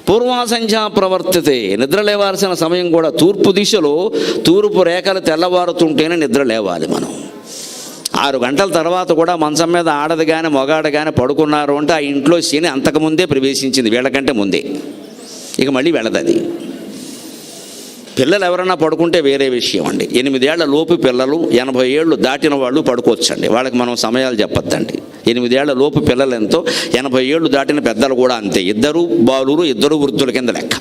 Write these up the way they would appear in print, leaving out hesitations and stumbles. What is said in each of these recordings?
పూర్వాసంధ్యా ప్రవర్తతే, నిద్ర లేవాల్సిన సమయం కూడా తూర్పు దిశలో తూర్పు రేఖలు తెల్లవారుతుంటేనే నిద్ర లేవాలి మనం. 6 గంటల తర్వాత కూడా మంచం మీద ఆడది కానీ మగాడు కానీ పడుకున్నారు అంటే ఆ ఇంట్లో శని అంతకుముందే ప్రవేశించింది, వీళ్ళకంటే ముందే. ఇక మళ్ళీ వెళ్ళదు. పిల్లలు ఎవరన్నా పడుకుంటే వేరే విషయం అండి. 8 ఏళ్ల లోపు పిల్లలు, 80 ఏళ్ళు దాటిన వాళ్ళు పడుకోవచ్చండి, వాళ్ళకి మనం సమయాలు చెప్పొద్దండి. 8 ఏళ్ల లోపు పిల్లలు ఎంతో, 80 ఏళ్ళు దాటిన పెద్దలు కూడా అంతే. 2 బాలురు 2 వృద్ధుల కింద లెక్క.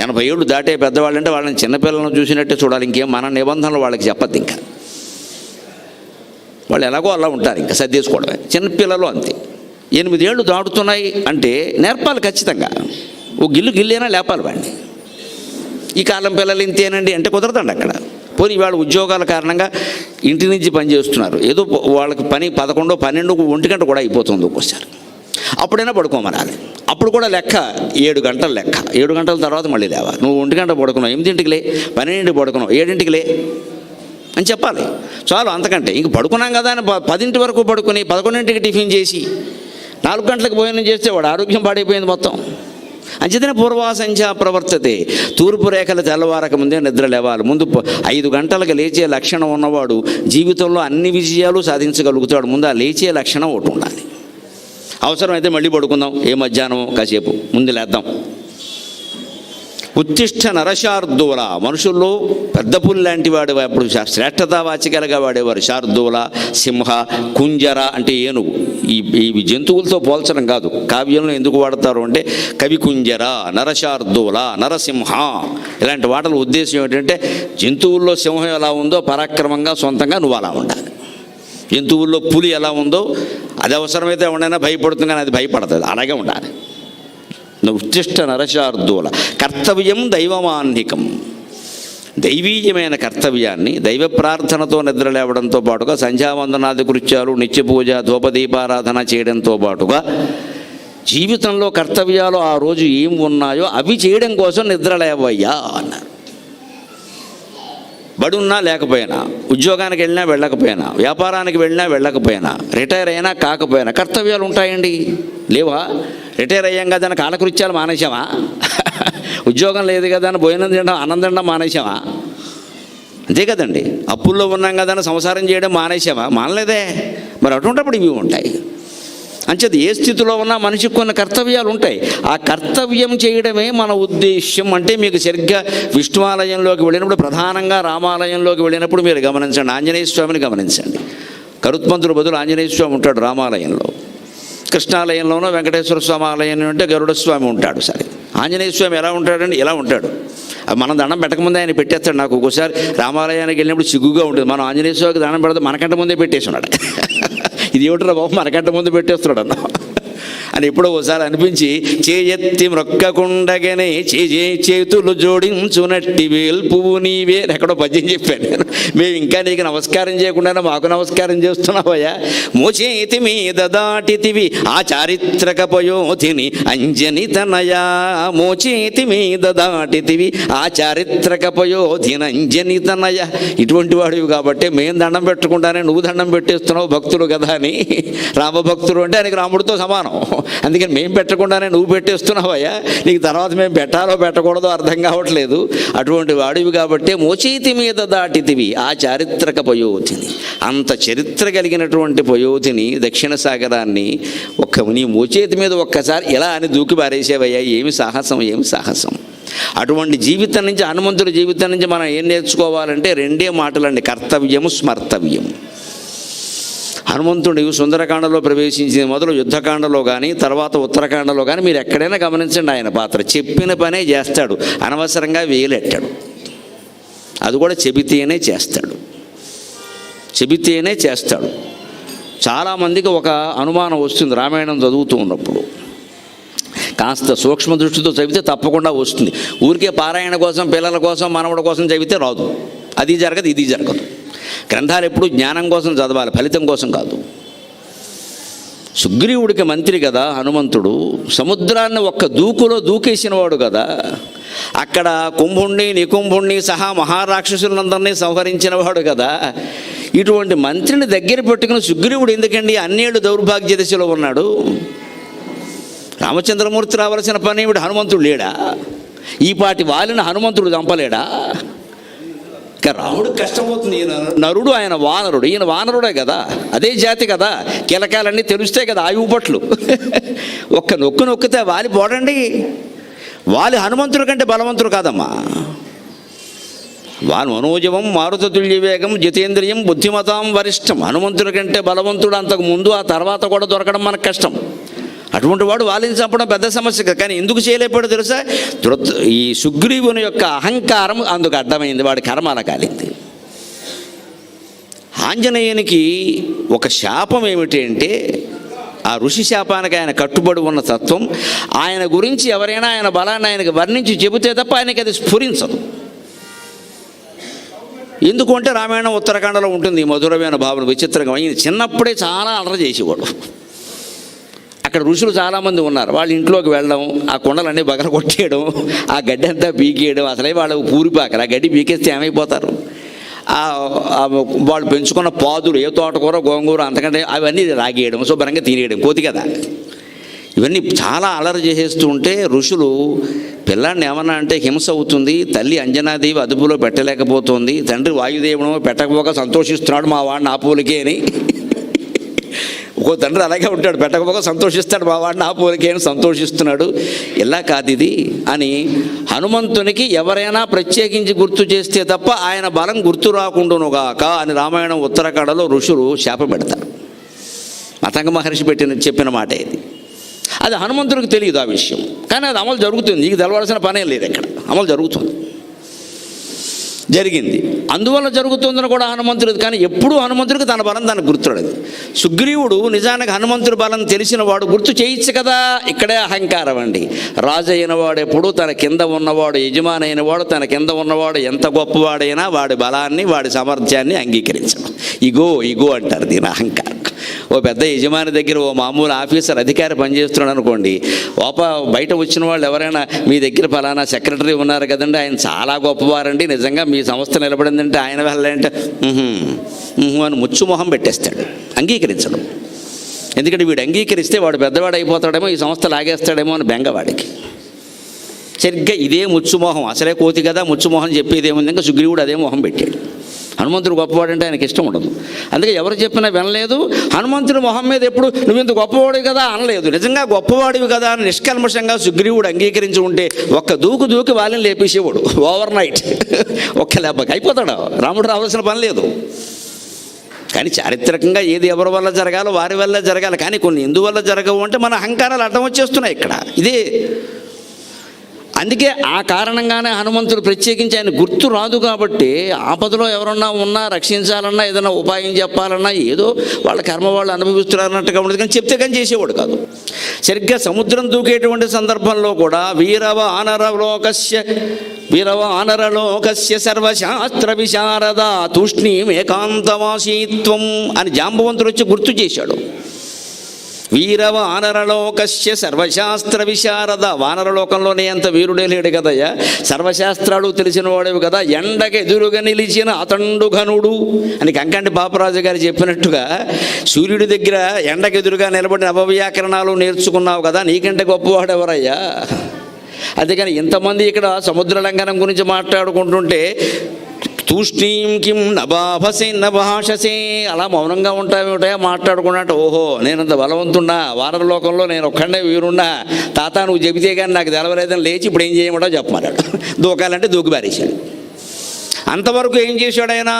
80 ఏళ్ళు దాటే పెద్దవాళ్ళు అంటే వాళ్ళని చిన్నపిల్లలను చూసినట్టే చూడాలి, ఇంకేం మన నిబంధనలు వాళ్ళకి చెప్పద్దు. ఇంకా వాళ్ళు ఎలాగో అలా ఉంటారు, ఇంకా సర్దేసుకోవడమే. చిన్నపిల్లలు అంతే. 8 ఏళ్ళు దాటుతున్నాయి అంటే నేర్పాలి ఖచ్చితంగా. ఓ గిల్లేనా లేపాలి వాడిని. ఈ కాలం పిల్లలు ఇంతేనండి అంటే కుదరదండి అక్కడ. పోనీ వాళ్ళ ఉద్యోగాల కారణంగా ఇంటి నుంచి పని చేస్తున్నారు, ఏదో వాళ్ళకి పని 11, 12, 1 గంట కూడా అయిపోతుంది ఒక్కోసారి. అప్పుడైనా పడుకోమనాలి. అప్పుడు కూడా లెక్క 7 గంటలు లెక్క. 7 గంటల తర్వాత మళ్ళీ లేవాలి. నువ్వు 1 గంట పడుకున్నావు, 8ంటికి లే, 12ంటికి పడుకున్నావు, 7ంటికి లే అని చెప్పాలి. చాలు, అంతకంటే ఇంక పడుకున్నాం కదా అని 10 వరకు పడుకుని 11ంటికి టిఫిన్ చేసి 4 గంటలకు భోజనం చేస్తే వాడు ఆరోగ్యం పాడైపోయింది మొత్తం. అంచేతనే పూర్వాసంధ్యా ప్రవర్తతే, తూర్పు రేఖలు తెల్లవారక ముందే నిద్ర లేవాలి. ముందు 5 గంటలకు లేచే లక్షణం ఉన్నవాడు జీవితంలో అన్ని విజయాలు సాధించగలుగుతాడు. ముందు ఆ లేచే లక్షణం ఒకటి ఉండాలి. అవసరమైతే మళ్ళీ పడుకుందాం, ఏ మధ్యాహ్నం కాసేపు ముందు లేద్దాం. ఉత్తిష్ట నరశార్దూల, మనుషుల్లో పెద్ద పులి లాంటి వాడు అప్పుడు శ్రేష్టతావాచికలుగా వాడేవారు. శార్దూల, సింహ, కుంజర అంటే ఏనుగు. ఈ జంతువులతో పోల్చడం కాదు, కావ్యంలో ఎందుకు వాడతారు అంటే కవి కుంజర, నరశార్దూల, నరసింహ ఇలాంటి వాటల ఉద్దేశం ఏంటంటే జంతువుల్లో సింహం ఎలా ఉందో పరాక్రమంగా సొంతంగా నువ్వు అలా ఉండాలి. జంతువుల్లో పులి ఎలా ఉందో అది అవసరమైతే ఎవడైనా భయపడుతుంది, కానీ అది భయపడుతుంది, అలాగే ఉండాలి. ఉత్తిష్ట నరశార్దూల. కర్తవ్యం దైవమాన్నికం, దైవీయమైన కర్తవ్యాన్ని దైవ ప్రార్థనతో నిద్ర లేవడంతో పాటుగా సంధ్యావందనాది కృత్యాలు, నిత్య పూజ, ధూపదీపారాధన చేయడంతో పాటుగా జీవితంలో కర్తవ్యాలు ఆ రోజు ఏం ఉన్నాయో అవి చేయడం కోసం నిద్ర లేవయ్యా అన్నారు. బడున్నా లేకపోయినా, ఉద్యోగానికి వెళ్ళినా వెళ్ళకపోయినా, వ్యాపారానికి వెళ్ళినా వెళ్ళకపోయినా, రిటైర్ అయినా కాకపోయినా కర్తవ్యాలు ఉంటాయండి. లేవా? రిటైర్ అయ్యాం కదా అని కాలకృత్యాలు మానేసామా? ఉద్యోగం లేదు కదా అని భోజనం తినడం, అన్నం తినడం మానేసామా? అంతే కదండి. అప్పుల్లో ఉన్నాం కదా అని సంసారం చేయడం మానేసామా? మానలేదే. మరి అటువంటిప్పుడు ఇవి ఉంటాయి. అంచేది ఏ స్థితిలో ఉన్నా మనిషికి కొన్ని కర్తవ్యాలు ఉంటాయి. ఆ కర్తవ్యం చేయడమే మన ఉద్దేశ్యం. అంటే మీకు సరిగ్గా విష్ణువాలయంలోకి వెళ్ళినప్పుడు, ప్రధానంగా రామాలయంలోకి వెళ్ళినప్పుడు మీరు గమనించండి, ఆంజనేయ స్వామిని గమనించండి. కరుత్మంతుడు బదులు ఆంజనేయ స్వామి ఉంటాడు రామాలయంలో. కృష్ణాలయంలోనో వెంకటేశ్వర స్వామి ఆలయం అంటే గరుడ స్వామి ఉంటాడు. సరే, ఆంజనేయ స్వామి ఎలా ఉంటాడండి? ఇలా ఉంటాడు. మనం దండం పెట్టకముందే ఆయన పెట్టేస్తాడు. నాకు ఒక్కోసారి రామాలయానికి వెళ్ళినప్పుడు సిగ్గుగా ఉంటుంది. మనం ఆంజనేయ స్వామికి దండం పెడితే మనకంటే ముందే పెట్టేసి ఉన్నాడు. ఇది ఏమిట్రా బాబు, మనకంటే ముందు పెట్టేస్తున్నాడు అన్న అని ఎప్పుడో ఒకసారి అనిపించి, చేయెత్తి మ్రొక్కకుండగనే చేతులు జోడించునట్టి వేల్పువు నీవే ఎక్కడో పద్యం చెప్పాను నేను. మేము ఇంకా నీకు నమస్కారం చేయకుండా మాకు నమస్కారం చేస్తున్నావయ్యా. మోచేతి మీద దాటితివి ఆ చారిత్రక పయోధిని అంజని తనయా. మోచేతి మీద దాటితివి ఆ చారిత్రక పయోధిని అంజని తనయ. ఇటువంటి వాడివి కాబట్టి మేము దండం పెట్టకుండానే నువ్వు దండం పెట్టేస్తున్నావు, భక్తుడు కదా అని. రామభక్తుడు అంటే ఆయనకి రాముడితో సమానం. అందుకని మేము పెట్టకుండానే నువ్వు పెట్టేస్తున్నావయ్యా, నీకు తర్వాత మేము పెట్టాలో పెట్టకూడదో అర్థం కావట్లేదు. అటువంటి వాడివి కాబట్టి మోచేతి మీద దాటితివి ఆ చారిత్రక పయోధిని. అంత చరిత్ర కలిగినటువంటి పయోధిని, దక్షిణ సాగరాన్ని నీ మోచేతి మీద ఒక్కసారి ఇలా అని దూకి పారేసేవయ్యా. ఏమి సాహసం, ఏమి సాహసం. అటువంటి జీవితం నుంచి, హనుమంతుడి జీవితం నుంచి మనం ఏం నేర్చుకోవాలంటే 2 మాటలండి, కర్తవ్యము, స్మర్తవ్యం. హనుమంతుడు సుందరకాండలో ప్రవేశించిన మొదలు యుద్ధకాండలో కానీ, తర్వాత ఉత్తరకాండలో కానీ మీరు ఎక్కడైనా గమనించండి, ఆయన పాత్ర చెప్పిన పనే చేస్తాడు, అనవసరంగా వేలెట్టాడు. అది కూడా చెబితేనే చేస్తాడు, చెబితేనే చేస్తాడు. చాలామందికి ఒక అనుమానం వస్తుంది రామాయణం చదువుతూ ఉన్నప్పుడు. కాస్త సూక్ష్మ దృష్టితో చదివితే తప్పకుండా వస్తుంది. ఊరికే పారాయణ కోసం, పిల్లల కోసం, మనవడి కోసం చదివితే రాదు. అది జరగదు, ఇది జరగదు. గ్రంథాలు ఎప్పుడు జ్ఞానం కోసం చదవాలి, ఫలితం కోసం కాదు. సుగ్రీవుడికి మంత్రి కదా హనుమంతుడు, సముద్రాన్ని ఒక్క దూకులో దూకేసినవాడు కదా. అక్కడ కుంభుణ్ణి, నికుంభుణ్ణి సహా మహారాక్షసులందరినీ సంహరించినవాడు కదా. ఇటువంటి మంత్రిని దగ్గర పెట్టుకుని సుగ్రీవుడు ఎందుకండి అన్నేళ్ళు దౌర్భాగ్య దశలో ఉన్నాడు? రామచంద్రమూర్తి రావాల్సిన పని ఏమిటి? హనుమంతుడు లేడా? ఈ పాటి వాలిన హనుమంతుడు చంపలేడా? ఇక రాముడికి కష్టమవుతుంది. ఈయన నరుడు, ఆయన వానరుడు. ఈయన వానరుడే కదా, అదే జాతి కదా, కీలకాలన్నీ తెలుస్తాయి కదా, ఆయువు పట్లు. ఒక్క నొక్కితే వాలి పోడండి. వాలి హనుమంతుడి కంటే బలవంతుడు కాదమ్మా. వాను మనోజవం మారుతతుల్య వేగం జితేంద్రియం బుద్ధిమతాం వరిష్టం. హనుమంతుడి కంటే బలవంతుడు అంతకు ముందు ఆ తర్వాత కూడా దొరకడం మనకు కష్టం. అటువంటి వాడు వాలిని చంపడం పెద్ద సమస్య కదా. కానీ ఎందుకు చేయలేకపోయాడో తెలుసా? ఈ సుగ్రీవుని యొక్క అహంకారం అందుకు అడ్డమైంది, వాడి కర్మ అలా కాలింది. ఆంజనేయునికి ఒక శాపం ఏమిటి అంటే, ఆ ఋషి శాపానికి ఆయన కట్టుబడి ఉన్న తత్వం, ఆయన గురించి ఎవరైనా ఆయన బలాన్ని ఆయనకు వర్ణించి చెబితే తప్ప ఆయనకి అది స్ఫురించదు. ఎందుకంటే రామాయణం ఉత్తరాఖండలో ఉంటుంది ఈ మధురమైన భావన. విచిత్రంగా ఈయన చిన్నప్పుడే చాలా అలర చేసేవాడు. అక్కడ ఋషులు చాలామంది ఉన్నారు. వాళ్ళ ఇంట్లోకి వెళ్ళడం, ఆ కొండలన్నీ బగల కొట్టేయడం, ఆ గడ్డి అంతా పీకేయడం. అసలే వాళ్ళు పూరిపాకరు. ఆ గడ్డి పీకేస్తే ఏమైపోతారు? వాళ్ళు పెంచుకున్న పాదులు, ఏ తోటకూర గోంగూర అంతకంటే అవన్నీ రాగేయడం, శుభ్రంగా తినేయడం, కోతి కదా. ఇవన్నీ చాలా అలరి చేసేస్తూ ఉంటే ఋషులు పిల్లాడిని ఏమన్నా అంటే హింస అవుతుంది, తల్లి అంజనాదేవి అదుపులో పెట్టలేకపోతుంది, తండ్రి వాయుదేవుడు పెట్టకపోక సంతోషిస్తున్నాడు మా వాడిని ఆ పోలికే అని. ఒక్కో తండ్రి అలాగే ఉంటాడు, పెట్టకపోక సంతోషిస్తాడు మా వాడిని ఆ పోలికే అని సంతోషిస్తున్నాడు. ఇలా కాదు ఇది అని హనుమంతునికి ఎవరైనా ప్రత్యేకించి గుర్తు చేస్తే తప్ప ఆయన బలం గుర్తు రాకుండానుగాక అని రామాయణం ఉత్తరాఖండలో ఋషులు శాపం పెడతారు. మతంగ మహర్షి చెప్పిన మాట ఇది. అది హనుమంతుడికి తెలియదు ఆ విషయం, కానీ అది అమలు జరుగుతుంది. నీకు తెలవాల్సిన పనే లేదు, ఇక్కడ అమలు జరుగుతుంది, జరిగింది. అందువల్ల జరుగుతుందని కూడా హనుమంతుడిది. కానీ ఎప్పుడూ హనుమంతుడికి తన బలం దానికి గుర్తురాలేదు. సుగ్రీవుడు నిజానికి హనుమంతుడి బలం తెలిసిన వాడు, గుర్తు చేయొచ్చు కదా. ఇక్కడే అహంకారం అండి. రాజు అయిన వాడు ఎప్పుడు తన కింద ఉన్నవాడు, యజమాని అయిన వాడు తన కింద ఉన్నవాడు ఎంత గొప్పవాడైనా వాడి బలాన్ని వాడి సామర్థ్యాన్ని అంగీకరించడం. ఇగో అంటారు దీని అహంకారం. ఓ పెద్ద యజమాని దగ్గర ఓ మామూలు ఆఫీసర్ అధికారి పనిచేస్తున్నాడు అనుకోండి, బయట వచ్చిన వాళ్ళు ఎవరైనా మీ దగ్గర ఫలానా సెక్రటరీ ఉన్నారు కదండి, ఆయన చాలా గొప్పవారండి, నిజంగా మీ సంస్థ నిలబడిందంటే ఆయన వెళ్ళాలంటే అని ముచ్చుమొహం పెట్టేస్తాడు, అంగీకరించడం. ఎందుకంటే వీడు అంగీకరిస్తే వాడు పెద్దవాడు అయిపోతాడేమో, ఈ సంస్థ లాగేస్తాడేమో అని బెంగవాడికి. సరిగ్గా ఇదే ముచ్చుమోహం, అసలే కోతి కదా ముచ్చుమోహం చెప్పేదేముంది, ఇంకా సుగ్రీవుడు అదే మొహం పెట్టాడు. హనుమంతుడు గొప్పవాడంటే ఆయనకి ఇష్టం ఉండదు. అందుకే ఎవరు చెప్పినా వినలేదు. హనుమంతుడి మొహం మీద ఎప్పుడు నువ్వు ఇంత గొప్పవాడివి కదా అనలేదు. నిజంగా గొప్పవాడివి కదా అని నిష్కల్మషంగా సుగ్రీవుడు అంగీకరించి ఉంటే ఒక్క దూకి వాళ్ళని లేపేసేవాడు ఓవర్ నైట్. ఒక్క లేపకి అయిపోతాడు. రాముడు రావాల్సిన పని లేదు. కానీ చారిత్రకంగా ఏది ఎవరి వల్ల జరగాలో వారి వల్ల జరగాలి. కానీ కొన్ని ఎందువల్ల జరగవు అంటే మన అహంకారాలు అడ్డం వచ్చేస్తున్నాయి ఇక్కడ. ఇదే అందుకే ఆ కారణంగానే హనుమంతుడు ప్రత్యేకించి ఆయన గుర్తు రాదు. కాబట్టి ఆపదలో ఎవరన్నా ఉన్నా రక్షించాలన్నా ఏదైనా ఉపాయం చెప్పాలన్నా ఏదో వాళ్ళ కర్మ వాళ్ళు అనుభవిస్తున్నారన్నట్టుగా ఉండదు, కానీ చెప్తే కానీ చేసేవాడు కాదు. సరిగ్గా సముద్రం దూకేటువంటి సందర్భంలో కూడా వీరవ ఆనరలోకస్య సర్వశాస్త్ర విశారద తూష్ణీం ఏకాంతవాసీత్వం అని జాంబవంతుడు వచ్చి గుర్తు చేశాడు. వీరవ ఆనరలోకస్య సర్వశాస్త్ర విశారద. వానరలోకంలోనే అంత వీరుడే లేడు కదయ్యా, సర్వశాస్త్రాలు తెలిసిన వాడేవి కదా. ఎండకు ఎదురుగా నిలిచిన అతండు ఘనుడు అని కంకంటి పాపరాజు గారు చెప్పినట్టుగా సూర్యుడి దగ్గర ఎండకు ఎదురుగా నిలబడిన నవవ్యాకరణాలు నేర్చుకున్నావు కదా, నీకంటే గొప్పవాడెవరయ్యా. అందుకని ఇంతమంది ఇక్కడ సముద్ర లంఘనం గురించి మాట్లాడుకుంటుంటే తూష్ణీం కిం నభాభసే నభాషసే అలా మౌనంగా ఉంటాయా మాట్లాడుకున్నట్టు. ఓహో నేనంత బలవంతున్నా, వానరలోకంలో నేను ఒక్కడే వీరున్నా, తాత నువ్వు చెబితే కానీ నాకు తెలవలేదని లేచి ఇప్పుడు ఏం చేయమంటావు చెప్పమన్నాడు. దూకాలంటే దూకి బారేశాడు. అంతవరకు ఏం చేశాడు ఆయన?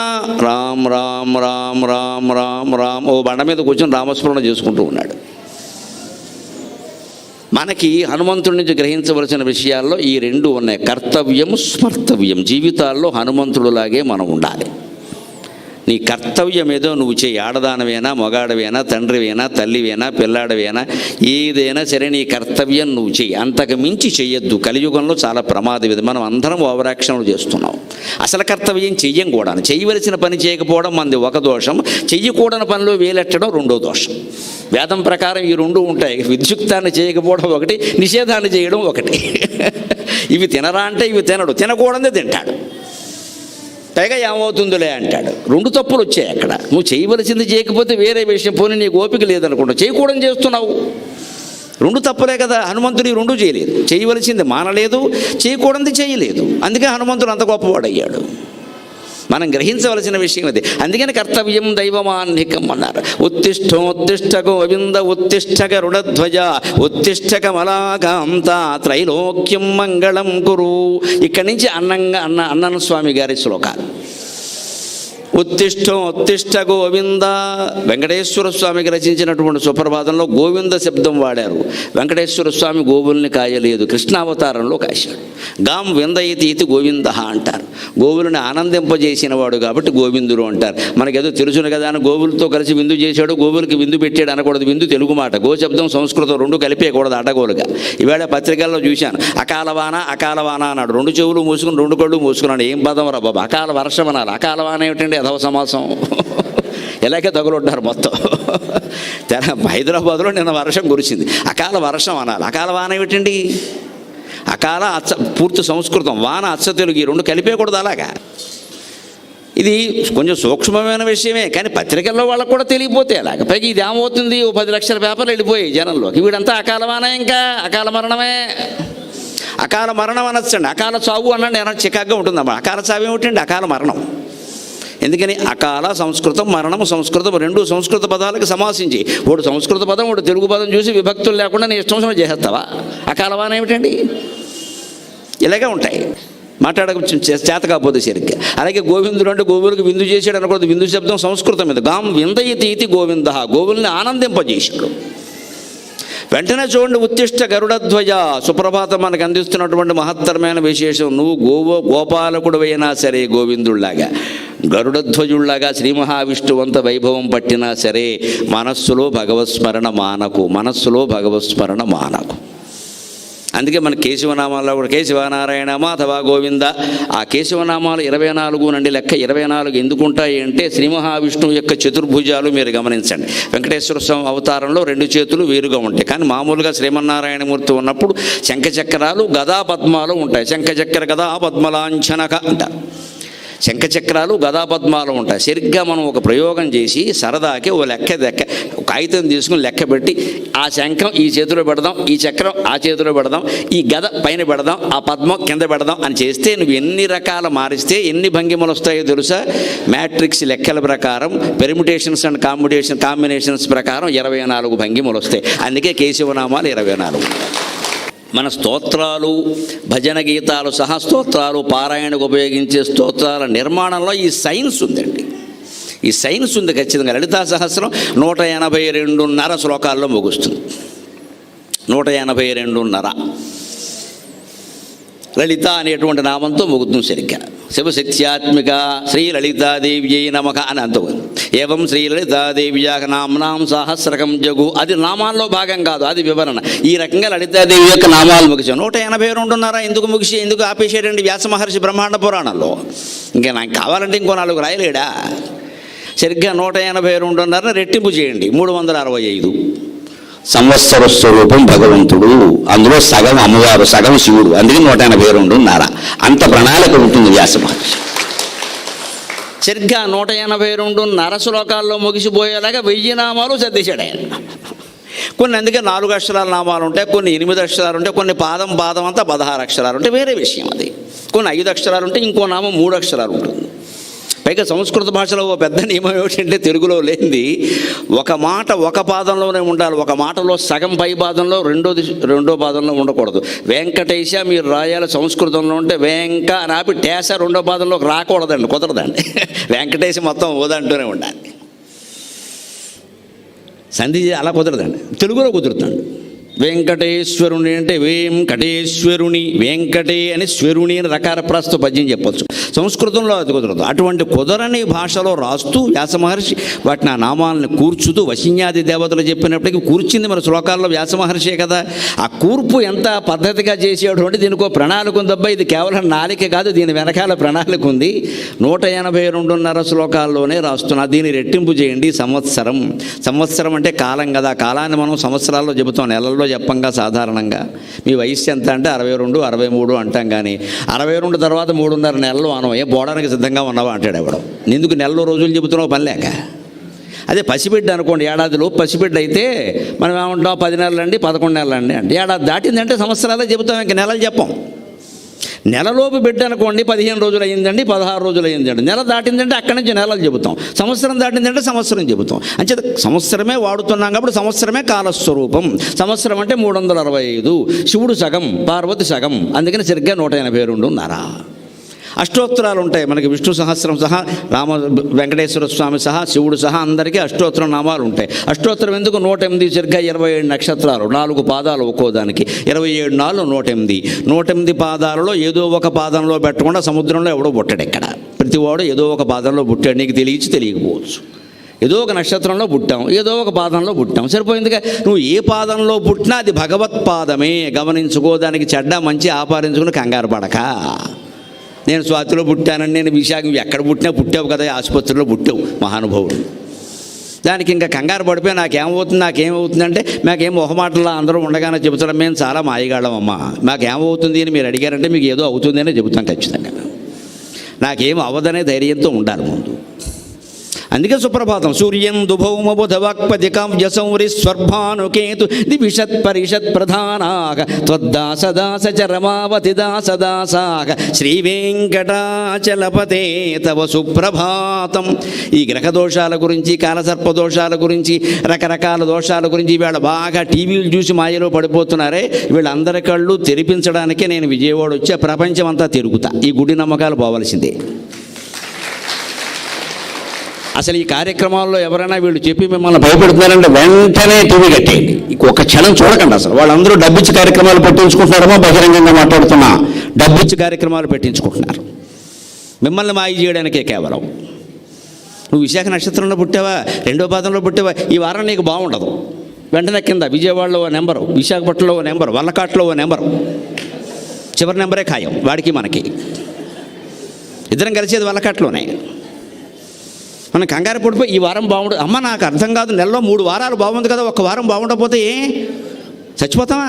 రామ్ రామ్ రామ్ రామ్ రామ్ రామ్ ఓ బండ మీద కూర్చొని రామస్మరణ చేసుకుంటూ ఉన్నాడు. మనకి హనుమంతుడి నుంచి గ్రహించవలసిన విషయాల్లో ఈ రెండు ఉన్నాయి, కర్తవ్యం స్మర్తవ్యం. జీవితాల్లో హనుమంతుడిలాగే మనం ఉండాలి. నీ కర్తవ్యం ఏదో నువ్వు చేయి. ఆడదానవేనా, మగాడవేనా, తండ్రివేనా, తల్లివేనా, పిల్లాడవేనా, ఏదైనా సరే నీ కర్తవ్యం నువ్వు చెయ్యి, అంతకు మించి చెయ్యొద్దు. కలియుగంలో చాలా ప్రమాదం ఇది. మనం అందరం ఓవరాక్షన్లు చేస్తున్నాం. అసలు కర్తవ్యం చెయ్యం కూడా. చేయవలసిన పని చేయకపోవడం మనది ఒక దోషం, చెయ్యకూడని పనిలో వేలెట్టడం రెండో దోషం. వేదం ప్రకారం ఈ రెండు ఉంటాయి. విద్యుక్తాన్ని చేయకపోవడం ఒకటి, నిషేధాన్ని చేయడం ఒకటి. ఇవి తినరా అంటే ఇవి తినడు, తినకూడదే తింటాడు, పైగా ఏమవుతుందిలే అంటాడు. రెండు తప్పులు వచ్చాయి అక్కడ. నువ్వు చేయవలసింది చేయకపోతే వేరే విషయం, పోనీ నీకు ఓపిక లేదనుకుంటా, చేయకూడని చేస్తున్నావు. రెండు తప్పులే కదా. హనుమంతుడు ఈ రెండు చేయలేదు. చేయవలసింది మానలేదు, చేయకూడదు చేయలేదు. అందుకే హనుమంతుడు అంత గొప్పవాడయ్యాడు. మనం గ్రహించవలసిన విషయం అది. అందుకని కర్తవ్యం దైవమాన్నికం అన్నారు. ఉత్తిష్టోత్తిష్ట గోవింద ఉత్తిష్ట గరుడధ్వజ ఉత్తిష్ట కమలాకాంత త్రైలోక్యం మంగళం కురు. ఇక్కడి నుంచి అన్నన స్వామి గారి శ్లోకాలు. ఉత్తిష్ట గోవింద. వెంకటేశ్వర స్వామికి రచించినటువంటి సుప్రభాతంలో గోవింద శబ్దం వాడారు. వెంకటేశ్వర స్వామి గోవుల్ని కాయలేదు, కృష్ణావతారంలో కాశాడు. గాం విందయతి ఇది గోవింద అంటారు. గోవులను ఆనందింపజేసిన వాడు కాబట్టి గోవిందుడు అంటారు. మనకేదో తెలుసును కదా అని గోవులతో కలిసి విందు చేశాడు, గోవులకి విందు పెట్టాడు అనకూడదు. విందు తెలుగు మాట, గో శబ్దం సంస్కృతం, రెండు కలిపేయకూడదు అడ్డగోలుగా. ఈవేళ పత్రికల్లో చూశాను, అకాలవాన అన్నాడు. రెండు చెవులు మూసుకుని రెండు కళ్ళు మూసుకున్నాడు. ఏం పదం రా బాబా, అకాల వర్షం అనాలి. అకాలవాన ఏమిటండి, అధవ సమాసం. ఇలాగే తగులుంటారు మొత్తం. హైదరాబాద్లో నిన్న వర్షం కురిసింది, అకాల వర్షం అనాలి. అకాల వాన ఏమిటండి? అకాల పూర్తి సంస్కృతం, వాన అచ్చ తెలుగు, ఈ రెండు కలిపేయకూడదు అలాగా. ఇది కొంచెం సూక్ష్మమైన విషయమే, కానీ పత్రికల్లో వాళ్ళకు కూడా తెలియపోతే అలాగ. పైకి ఇది ఏమవుతుంది, ఓ 10 లక్షల పేపర్లు వెళ్ళిపోయాయి జనంలోకి. వీడంతా అకాల వాన, ఇంకా అకాల మరణమే. అకాల మరణం అనొచ్చండి, అకాల చావు అనండి, ఏమన్నా చికాగ్గా ఉంటుందమ్మా. అకాల చావు ఏమిటండి? అకాల మరణం. ఎందుకని అకాల సంస్కృతం, మరణం సంస్కృతం, రెండు సంస్కృత పదాలకు సమాసించి, ఒకడు సంస్కృత పదం ఒకటి తెలుగు పదం చూసి విభక్తులు లేకుండా నీ ఇష్టం చేసేస్తావా? అకాలవాన ఏమిటండి? ఇలాగే ఉంటాయి, మాట్లాడక చేత కాకపోతే సరిగ్గా. అలాగే గోవిందుడు అంటే గోవులకు విందు చేసాడు అనకూడదు. విందు శబ్దం సంస్కృతం మీద. గాం విందయతి ఇది గోవింద, గోవుల్ని ఆనందింపజేశాడు. వెంటనే చూడండి, ఉత్తిష్ట గరుడధ్వజ. సుప్రభాతం మనకు అందిస్తున్నటువంటి మహత్తరమైన విశేషం. నువ్వు గోపాలకుడు అయినా సరే గోవిందుళ్లాగా, గరుడధ్వజుళ్లాగా శ్రీ మహావిష్ణువంత వైభవం పట్టినా సరే మనస్సులో భగవత్స్మరణ మానకు, మనస్సులో భగవత్స్మరణ మానకు. అందుకే మన కేశవనామాల్లో కూడా కేశవనారాయణ మాధవ గోవింద. ఆ కేశవనామాలు 24 నుండి లెక్క 24 ఎందుకుంటాయి అంటే శ్రీ మహావిష్ణువు యొక్క చతుర్భుజాలు మీరు గమనించండి. వెంకటేశ్వర స్వామి అవతారంలో 2 చేతులు వేరుగా ఉంటాయి, కానీ మామూలుగా శ్రీమన్నారాయణమూర్తి ఉన్నప్పుడు శంఖచక్రాలు గదా పద్మాలు ఉంటాయి. శంఖచక్ర గదా పద్మలాంఛనక అంటారు. శంఖచక్రాలు గదాపద్మాలు ఉంటాయి. సరిగ్గా మనం ఒక ప్రయోగం చేసి సరదాకి ఓ కాగితం తీసుకుని లెక్క పెట్టి, ఆ శంఖం ఈ చేతిలో పెడదాం, ఈ చక్రం ఆ చేతిలో పెడదాం, ఈ గద పైన పెడదాం, ఆ పద్మం కింద పెడదాం అని చేస్తే నువ్వు ఎన్ని రకాల మారిస్తే ఎన్ని భంగిమలు వస్తాయో తెలుసా? మ్యాట్రిక్స్ లెక్కల ప్రకారం, పెర్ముటేషన్స్ అండ్ కాంబినేషన్స్ ప్రకారం 24 భంగిమలు వస్తాయి. అందుకే కేశవనామాలు 24. మన స్తోత్రాలు, భజన గీతాలు సహా స్తోత్రాలు, పారాయణకు ఉపయోగించే స్తోత్రాల నిర్మాణంలో ఈ సైన్స్ ఉందండి. ఈ సైన్స్ ఉంది ఖచ్చితంగా. లలితా సహస్రం 182.5 శ్లోకాల్లో ముగుస్తుంది. 182.5 లలిత అనేటువంటి నామంతో ముగుతుంది సరిగ్గా. శివశక్త్యాత్మిక శ్రీ లలితాదేవ్యై నమః అని అంత. ఏవం శ్రీ లలితాదేవ్యా నామ్నాం సహస్రకం జగు. అది నామాల్లో భాగం కాదు, అది వివరణ. ఈ రకంగా లలితాదేవి యొక్క నామాలు ముగిసాం. 182.5 ఎందుకు ఆపేసాడండి వ్యాస మహర్షి బ్రహ్మాండ పురాణంలో? ఇంకా నాకు కావాలంటే ఇంకో 4 రాయలేడా? సరిగ్గా 182.5 రెట్టింపు చేయండి, 365. సంవత్సర స్వరూపం భగవంతుడు, అందులో సగం అమ్మవారు, సగం శివుడు. అందుకే 182.5. అంత ప్రణాళిక ఉంటుంది వ్యాస మహర్షి. సరిగ్గా 182.5 శ్లోకాల్లో ముగిసిపోయేలాగా 1000 నామాలు సర్దేశాడు ఆయన. కొన్ని అందుకే 4 అక్షరాల నామాలు ఉంటాయి, కొన్ని 8 అక్షరాలు ఉంటాయి, కొన్ని పాదం అంతా 16 అక్షరాలు ఉంటాయి, వేరే విషయం అది. కొన్ని 5 అక్షరాలు ఉంటాయి, ఇంకో నామం 3 అక్షరాలు ఉంటుంది. పైగా సంస్కృత భాషలో ఓ పెద్ద నియమం ఏమిటంటే తెలుగులో లేనిది, ఒక మాట ఒక పాదంలోనే ఉండాలి. ఒక మాటలో సగం పై పాదంలో రెండో పాదంలో ఉండకూడదు. వెంకటేశ మీరు రాయాలి సంస్కృతంలో ఉంటే వెంక అని ఆపి టేస 2వ పాదంలోకి రాకూడదండి, కుదరదండి. వెంకటేశ మొత్తం ఓదంటూనే ఉండాలి. సంధి అలా కుదరదండి, తెలుగులో కుదురుతాడు. వెంకటేశ్వరుని అంటే వెంకటేశ్వరుని, వెంకటే అని స్వరుని అని రకాల ప్రస్తుత పద్యం చెప్పచ్చు. సంస్కృతంలో అది కుదరదు. అటువంటి కుదరని భాషలో రాస్తూ వ్యాస మహర్షి వాటిని ఆ నామాలను కూర్చుతూ వశిన్యాది దేవతలు చెప్పినప్పటికీ కూర్చింది మన శ్లోకాల్లో వ్యాస మహర్షే కదా. ఆ కూర్పు ఎంత పద్ధతిగా చేసేడు అంటే దీనికో ప్రణాళిక ఉందబ్బా. ఇది కేవలం నాలిక కాదు, దీని వెనకాల ప్రణాళిక ఉంది. 182.5 శ్లోకాల్లోనే రాస్తున్నా. దీన్ని రెట్టింపు చేయండి. సంవత్సరం అంటే కాలం కదా. కాలాన్ని మనం సంవత్సరాల్లో చెబుతాం, నెలల్లో చెప్పంగా సాధారణంగా. మీ వయస్సు ఎంత అంటే 62, 63 అంటాం, కానీ 62 తర్వాత 3.5 నెలలు అనవే పోవడానికి సిద్ధంగా ఉన్నావా అంటాడు ఎవడం. ఎందుకు నెలలో రోజులు చెబుతున్నావు పని లేక? అదే పసిబిడ్డ అనుకోండి, ఏడాదిలోపు పసిబిడ్డ అయితే మనం ఏమంటాం 10 నెలలండి 11 నెలలండి అంటే, ఏడాది దాటిందంటే సంవత్సరాలే చెబుతాం, ఇంక నెలలు చెప్పం. నెలలోపు బిడ్డ అనుకోండి 15 రోజులు అయ్యిందండి 16 రోజులు అయ్యిందండి, నెల దాటిందంటే అక్కడి నుంచి నెలలు చెబుతాం, సంవత్సరం దాటిందంటే సంవత్సరం చెబుతాం. అంటే సంవత్సరమే వాడుతున్నాం కాబట్టి సంవత్సరమే కాలస్వరూపం. సంవత్సరం అంటే 365, శివుడు సగం పార్వతి సగం, అందుకని సరిగ్గా 182:30. అష్టోత్తరాలు ఉంటాయి మనకి, విష్ణు సహస్రం సహా, వెంకటేశ్వర స్వామి సహా, శివుడు సహా అందరికీ అష్టోత్తర నామాలు ఉంటాయి. అష్టోత్తరం ఎందుకు? 108 సరిగ్గా 27 నక్షత్రాలు, 4 పాదాలు ఒక్కో దానికి, 27 4 108. 108 పాదాలలో ఏదో ఒక పాదంలో పెట్టకుండా సముద్రంలో ఎవడో పుట్టాడు. ఇక్కడ ప్రతివాడు ఏదో ఒక పాదంలో పుట్టాడు, నీకు తెలియకపోవచ్చు. ఏదో ఒక నక్షత్రంలో పుట్టాం, ఏదో ఒక పాదంలో పుట్టాం, సరిపోయిందిగా. నువ్వు ఏ పాదంలో పుట్టినా అది భగవత్పాదమే, గమనించుకో. దానికి చెడ్డ మంచి ఆపాదించుకుని కంగారు పడక. నేను స్వాతిలో పుట్టానని, నేను విశాఖ, ఎక్కడ పుట్టినా పుట్టావు కదా, ఆసుపత్రిలో పుట్టావు మహానుభావుడు. దానికి ఇంకా కంగారు పడిపోయి నాకేమవుతుందంటే, మాకేం మొహమాటలా అందరూ ఉండగానే చెబుతాం, మేము చాలా మాయగాళ్ళం అమ్మా, మాకేమవుతుంది అని మీరు అడిగారంటే మీకు ఏదో అవుతుంది అని చెబుతాం ఖచ్చితంగా. నాకేం అవ్వదనే ధైర్యంతో ఉండాలి ముందు. అందుకే సుప్రభాతం. సూర్యం దుభౌమ బుధవాక్పతి కావ్య సౌరి స్వర్భానుకేతు దివిషత్ పరిషత్ ప్రధానాగ త్వద్దాసదాస చరమావతి దాసదాసాగ శ్రీ వెంకటాచలపతే తవ సుప్రభాతం. ఈ గ్రహ దోషాల గురించి, కాలసర్ప దోషాల గురించి, రకరకాల దోషాల గురించి వీళ్ళ బాగా టీవీలు చూసి మాయలో పడిపోతున్నారే, వీళ్ళందరి కళ్ళు తెరిపించడానికే నేను విజయవాడ వచ్చి ప్రపంచం అంతా తిరుగుతా. ఈ గుడి నమ్మకాలు పోవలసిందే. అసలు ఈ కార్యక్రమాల్లో ఎవరైనా వీళ్ళు చెప్పి మిమ్మల్ని భయపెడుతున్నారంటే వెంటనే టీవీ కట్టేయండి, ఒక క్షణం చూడకండి. అసలు వాళ్ళందరూ డబ్బిచ్చి కార్యక్రమాలు పెట్టించుకుంటున్నారమో, బహిరంగంగా మాట్లాడుతున్నా డబ్బిచ్చి కార్యక్రమాలు పెట్టించుకుంటున్నారు మిమ్మల్ని మాయ చేయడానికే కేవలం. నువ్వు విశాఖ నక్షత్రంలో పుట్టావా, 2వ పాదంలో పుట్టావా, ఈ వారం నీకు బాగుండదు. వెంటనే కింద విజయవాడలో ఓ నెంబరు, విశాఖపట్నంలో ఓ నెంబరు, వల్లకాట్లో ఓ నెంబరు, చివరి నెంబరే ఖాయం వాడికి మనకి. ఇద్దరం కలిసేది వల్లకాట్లోనే. మనం కంగారు పడిపోయి ఈ వారం బాగుండదు, అమ్మ నాకు అర్థం కాదు, నెలలో 3 వారాలు బాగుంది కదా, 1 వారం బాగుండకపోతే చచ్చిపోతావా?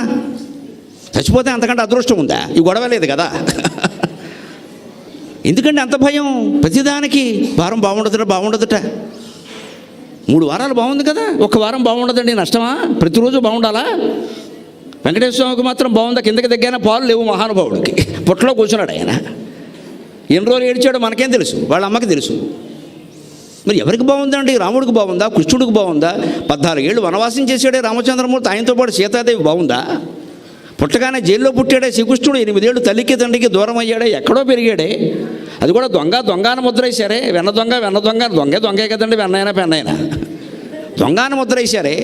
చచ్చిపోతే అంతకంటే అదృష్టం ఉందా? ఈ గొడవ లేదు కదా. ఎందుకంటే అంత భయం ప్రతిదానికి? వారం బాగుండదుట 3 వారాలు బాగుంది కదా, 1 వారం బాగుండదండి, నష్టమా? ప్రతిరోజు బాగుండాలా? వెంకటేశ్వర స్వామికి మాత్రం బాగుందా? కిందకి దగ్గర పాలు లేవు మహానుభావుడికి, పొట్టలో కూర్చున్నాడు ఆయన. ఎన్ని రోజులు ఏడ్చాడో మనకేం తెలుసు, వాళ్ళ అమ్మకి తెలుసు. మరి ఎవరికి బాగుందండి? రాముడికి బాగుందా? కృష్ణుడికి బాగుందా? 14 ఏళ్ళు వనవాసం చేశాడే రామచంద్రమూర్తి, ఆయనతో పాటు సీతాదేవి బాగుందా? పుట్టగానే జైల్లో పుట్టాడే శ్రీకృష్ణుడు, 8 ఏళ్ళు తల్లికి తండ్రికి దూరం అయ్యాడే, ఎక్కడో పెరిగాడే. అది కూడా దొంగను ముద్రేశారే. వెన్న దొంగే కదండి, వెన్నైనా పెన్నైనా దొంగను ముద్రేశారే.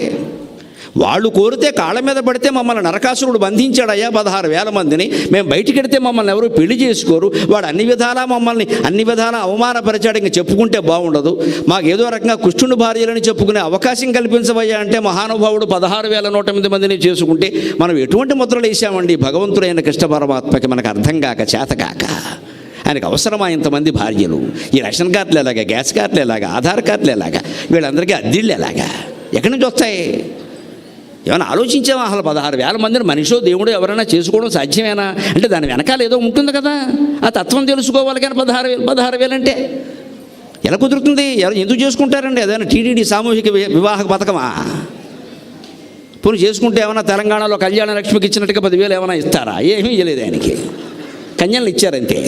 వాళ్ళు కోరితే కాళ్ళ మీద పడితే మమ్మల్ని నరకాసురుడు బంధించాడయ్యా 16,000 మందిని. మేము బయటికి వెడితే మమ్మల్ని ఎవరు పెళ్లి చేసుకోరు. వాడు అన్ని విధాలా అవమానపరిచాడు. ఇంక చెప్పుకుంటే బాగుండదు. మాకు ఏదో రకంగా కృష్ణుడి భార్యలని చెప్పుకునే అవకాశం కల్పించవయ్యా అంటే మహానుభావుడు 16,108 మందిని చేసుకుంటే మనం ఎటువంటి ముద్రలు వేసామండి? భగవంతుడైన కృష్ణ పరమాత్మకి మనకు అర్థం కాక, చేతకాక. ఆయనకు అవసరమా ఇంతమంది భార్యలు? ఈ రేషన్ కార్డులు ఎలాగా, గ్యాస్ కార్డులు ఎలాగా, ఆధార్ కార్డులు ఎలాగా, వీళ్ళందరికీ అద్దెళ్ళు ఎలాగా, ఎక్కడి నుంచి వస్తాయి? ఏమైనా ఆలోచించావా? అసలు 16,000 మందిని మనిషో దేవుడో ఎవరైనా చేసుకోవడం సాధ్యమేనా? అంటే దాని వెనకాల ఏదో ఉంటుంది కదా, ఆ తత్వం తెలుసుకోవాలి. కానీ 16,000 అంటే ఎలా కుదురుతుంది? ఎందుకు చేసుకుంటారండి? అదేనా టీటీడీ సామూహిక వివాహ పథకమా? పోనీ చేసుకుంటే ఏమైనా తెలంగాణలో కళ్యాణ లక్ష్మికి ఇచ్చినట్టుగా 10,000 ఏమైనా ఇస్తారా? ఏమీ ఇవ్వలేదు ఆయనకి, కన్యలు ఇచ్చారంతే.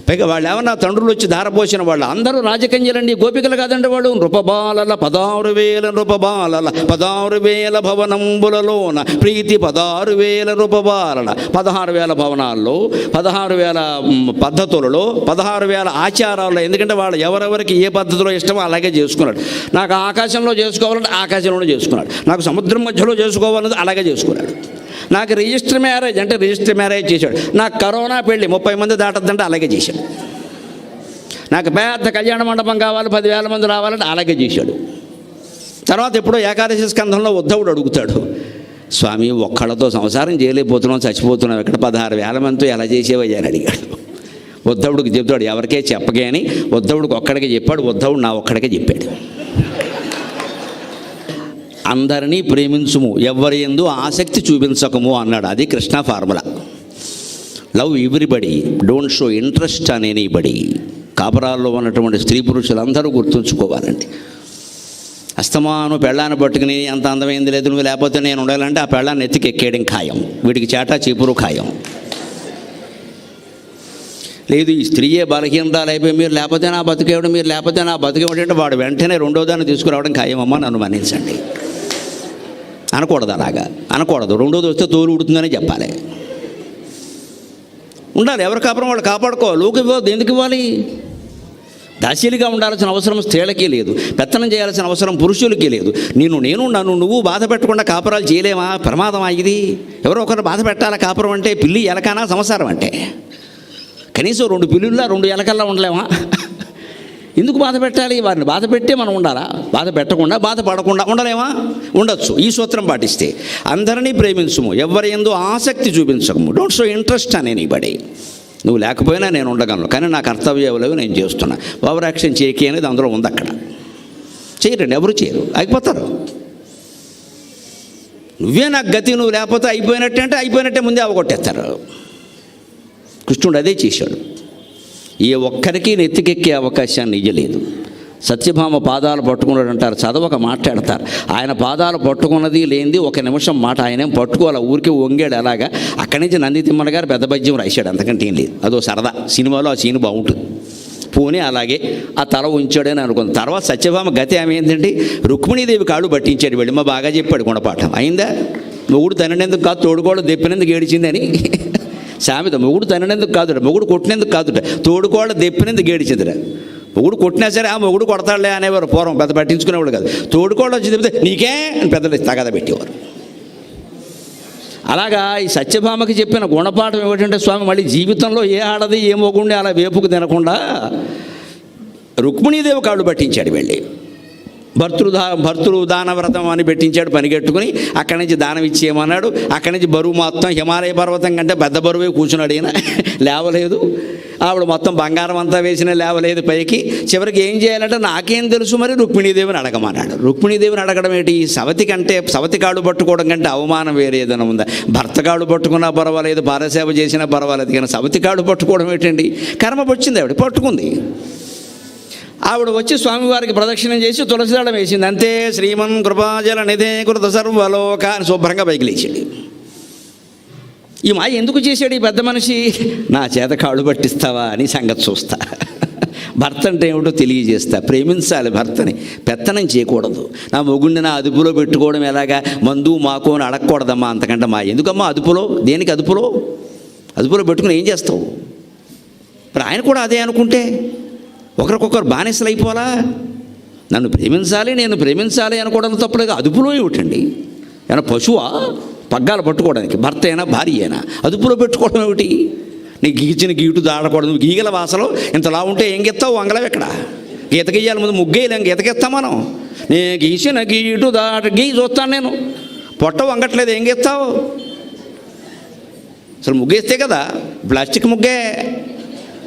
పైగా వాళ్ళు ఏమన్నా తండ్రులు వచ్చి ధారపోసిన వాళ్ళు అందరూ రాజకన్యలండి, గోపికలు కాదండి. వాళ్ళు నృపబాలల 16,000 నృపబాలల 16,000 భవనంబులలోన ప్రీతి 16,000 నృపబాలల. 16,000 భవనాల్లో, 16,000 పద్ధతులలో, 16,000 ఆచారాల్లో. ఎందుకంటే వాళ్ళు ఎవరెవరికి ఏ పద్ధతిలో ఇష్టమో అలాగే చేసుకున్నాడు. నాకు ఆకాశంలో చేసుకోవాలంటే ఆకాశంలోనే చేసుకున్నాడు, నాకు సముద్రం మధ్యలో చేసుకోవాలంటే అలాగే చేసుకున్నాడు. నాకు రిజిస్టర్ మ్యారేజ్ అంటే రిజిస్టర్ మ్యారేజ్ చేశాడు. నాకు కరోనా పెళ్ళి 30 మంది దాటద్దంటే అలాగే చేశాడు. నాకు పెద్ద కళ్యాణ మండపం కావాలి, 10,000 మంది రావాలంటే అలాగే చేశాడు. తర్వాత ఎప్పుడో ఏకాదశి స్కంధంలో ఉద్ధవుడు అడుగుతాడు, స్వామి ఒక్కళ్ళతో సంసారం చేయలేకపోతున్నాం, చచ్చిపోతున్నాం, ఇక్కడ 16,000 మందితో ఎలా చేసేవయ్యా అని అడిగాడు. ఉద్ధవుడికి చెప్తాడు, ఎవరికే చెప్పగే అని. ఉద్ధవుడికి ఒక్కడికే చెప్పాడు. ఉద్ధవుడు నా ఒక్కడికే చెప్పాడు. అందరినీ ప్రేమించుము, ఎవరి యందు ఆసక్తి చూపించకము అన్నాడు. అది Krishna formula. Love everybody, don't show interest on anybody. కాపురాల్లో ఉన్నటువంటి స్త్రీ పురుషులందరూ గుర్తుంచుకోవాలండి. అస్తమాను పెళ్ళాన్ని పట్టుకుని అంత అందమైంది లేదు నువ్వు లేకపోతే నేను ఉండాలంటే ఆ పెళ్ళాన్ని ఎత్తికి ఎక్కేయడం ఖాయం, వీడికి చేటా చీపురు ఖాయం. లేదు ఈ స్త్రీయే బలహీనరాలు అయిపోయి మీరు లేకపోతే నా బతికేవడం, మీరు లేకపోతే నా బతికేవడంటే వాడు వెంటనే రెండో దాన్ని తీసుకురావడం ఖాయమమ్మా, నన్ను మన్నించండి అనకూడదు. అలాగా అనకూడదు. రెండోది వస్తే తోలు ఉడుతుందని చెప్పాలి. ఉండాలి. ఎవరి కాపురం వాళ్ళు కాపాడుకోవాలి. లోకి ఇవ్వద్దు. ఎందుకు ఇవ్వాలి? దాసీలుగా ఉండాల్సిన అవసరం స్త్రీలకి లేదు, పెత్తనం చేయాల్సిన అవసరం పురుషులకి లేదు. నన్ను నువ్వు బాధ పెట్టకుండా కాపురాలు చేయలేమా? ప్రమాదమా ఇది? ఎవరో ఒకరు బాధ పెట్టాలా? కాపురం అంటే పిల్లి ఎలకనా సంసారం అంటే? కనీసం 2 పిల్లుల్లా 2 ఎలకల్లా ఉండలేమా? ఎందుకు బాధ పెట్టాలి? వారిని బాధ పెట్టే మనం ఉండాలా? బాధ పెట్టకుండా బాధపడకుండా ఉండలేమా? ఉండొచ్చు. ఈ సూత్రం పాటిస్తే. అందరినీ ప్రేమించుము, ఎవరి యందు ఆసక్తి చూపించము. డోంట్ షో ఇంట్రెస్ట్ అని ఎనీబడీ. నువ్వు లేకపోయినా నేను ఉండగలను, కానీ నా కర్తవ్యాలు నేను చేస్తున్నా. ఓవర్ యాక్షన్ చేయకి అనేది అందులో ఉంది. అక్కడ చేయరండి, ఎవరు చేయరు, అయిపోతారు. నువ్వే నాకు గతి, నువ్వు లేకపోతే అయిపోయినట్టే అంటే అయిపోయినట్టే ముందే అవగొట్టేస్తారు. కృష్ణుడు అదే చేశాడు. ఏ ఒక్కరికి నెత్తికెక్కే అవకాశాన్ని ఇయ్యలేదు. సత్యభామ పాదాలు పట్టుకున్నాడు అంటారు, చదవక మాట్లాడతారు. ఆయన పాదాలు పట్టుకున్నది లేనిది 1 నిమిషం మాట ఆయనేం పట్టుకోవాలి, ఊరికే వంగాడు. అలాగా అక్కడి నుంచి నంది తిమ్మన గారు పెద్ద పద్యం రాశాడు, అంతకంటే ఏం లేదు. అదో సరదా. సినిమాలో ఆ సీన్ బాగుంటుంది. పోనీ అలాగే ఆ తల ఉంచాడని అనుకుంది. తర్వాత సత్యభామ గతి ఆమె ఏంటంటే రుక్మిణీదేవి కాళ్ళు పట్టించాడు. వెళ్ళి మా బాగా చెప్పాడు గుణపాఠం. అయిందా? మొగుడు తననేందుకు కాదు, తోడుకోవడం దెప్పినందుకు ఏడిచిందని సామెత. మొగుడు తననేందుకు కాదుట, మొగుడు కొట్టినందుకు కాదుట, తోడుకోవడం దెప్పినందుకు ఏడిచిందిట. మొగుడు కొట్టినా సరే ఆ మొగుడు కొడతాడులే అనేవారు పూర్వం, పెద్ద పట్టించుకునేవాడు కాదు. తోడుకోవడం వచ్చి చెప్తే నీకే అని పెద్దలు తగద పెట్టేవారు. అలాగా ఈ సత్యభామకి చెప్పిన గుణపాఠం ఏమిటంటే, స్వామి మళ్ళీ జీవితంలో ఏ ఆడది ఏ మొగుండి అలా వేపుకు తినకుండా రుక్మిణీదేవి కాళ్ళు పట్టించాడు. వెళ్ళి భర్తృ దానవ్రతం అని పెట్టించాడు. పనిగట్టుకుని అక్కడి నుంచి దానం ఇచ్చేయమన్నాడు. అక్కడి నుంచి బరువు మొత్తం హిమాలయ పర్వతం కంటే పెద్ద బరువే కూర్చున్నాడు. ఈయన లేవలేదు. ఆవిడ మొత్తం బంగారం అంతా వేసిన లేవలేదు పైకి. చివరికి ఏం చేయాలంటే నాకేం తెలుసు మరి రుక్మిణీదేవిని అడగమన్నాడు. రుక్మిణీదేవిని అడగడం ఏంటి? సవతి కాళ్ళు పట్టుకోవడం కంటే అవమానం వేరే ఏదైనా ఉందా? భర్త కాళ్ళు పట్టుకున్నా పర్వాలేదు, పారసేవ చేసినా పర్వాలేదు, కానీ సవతి కాళ్ళు పట్టుకోవడం ఏంటండి? కర్మ వచ్చింది, ఆవిడ పట్టుకుంది. ఆవిడ వచ్చి స్వామివారికి ప్రదక్షిణం చేసి తులసిదళం వేసింది. అంతే. శ్రీమన్ కృపాజల నిధే కృత సర్వలోక అని శుభ్రంగా పైకి లేచాడు. ఈ మాయ ఎందుకు చేశాడు ఈ పెద్ద మనిషి? నా చేత కాళ్ళు పట్టిస్తావా అని సంగతి చూస్తా. భర్త అంటే ఏమిటో తెలియజేస్తా. ప్రేమించాలి భర్తని, పెత్తనం చేయకూడదు. నా మొగుడిని నా అదుపులో పెట్టుకోవడం ఎలాగా? మందు మాకు అని అడగకూడదమ్మా. అంతకంటే మా ఎందుకమ్మా అదుపులో? దేనికి అదుపులో పెట్టుకుని ఏం చేస్తావు? ఇప్పుడు ఆయన కూడా అదే అనుకుంటే ఒకరికొకరు బానిసలు అయిపోవాలా? నన్ను ప్రేమించాలి, నేను ప్రేమించాలి అనుకోవడం తప్పుడుగా అదుపులో ఏమిటండి? ఏమైనా పశువా పగ్గాలు పట్టుకోవడానికి? భర్త అయినా భార్య అయినా అదుపులో పెట్టుకోవడం ఏమిటి? నీకు గీచిన గీటు దాడకూడదు. గీగల వాసలో ఇంతలా ఉంటే ఏం గెత్తావు? వంగలవి ఎక్కడ? గీత గీయాలి ముందు, ముగ్గేయలేం, గీతకెత్తాం మనం. నేను గీసిన గీటు గీ చూస్తాను నేను. పొట్ట వంగట్లేదు, ఏం గీస్తావు? అసలు ముగ్గేస్తే కదా, ప్లాస్టిక్ ముగ్గే.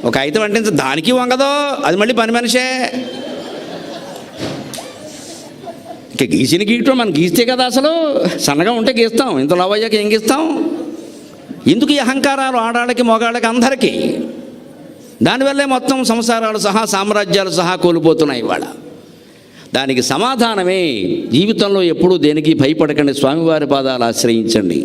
ఒక ఐతం అంటే దానికి వంగదో, అది మళ్ళీ పని మనిషే. ఇక గీసిన గీయటం మనం గీస్తే కదా, అసలు సన్నగా ఉంటే గీస్తాం, ఇంత లవయ్యాక ఏం గీస్తాం? ఎందుకు ఈ అహంకారాలు ఆడాళ్ళకి మగాళ్ళకి అందరికీ? దానివల్లే మొత్తం సంసారాలు సహా సామ్రాజ్యాలు సహా కోల్పోతున్నాయి ఇవాళ. దానికి సమాధానమే జీవితంలో ఎప్పుడూ దేనికి భయపడకండి, స్వామివారి పాదాలు ఆశ్రయించండి.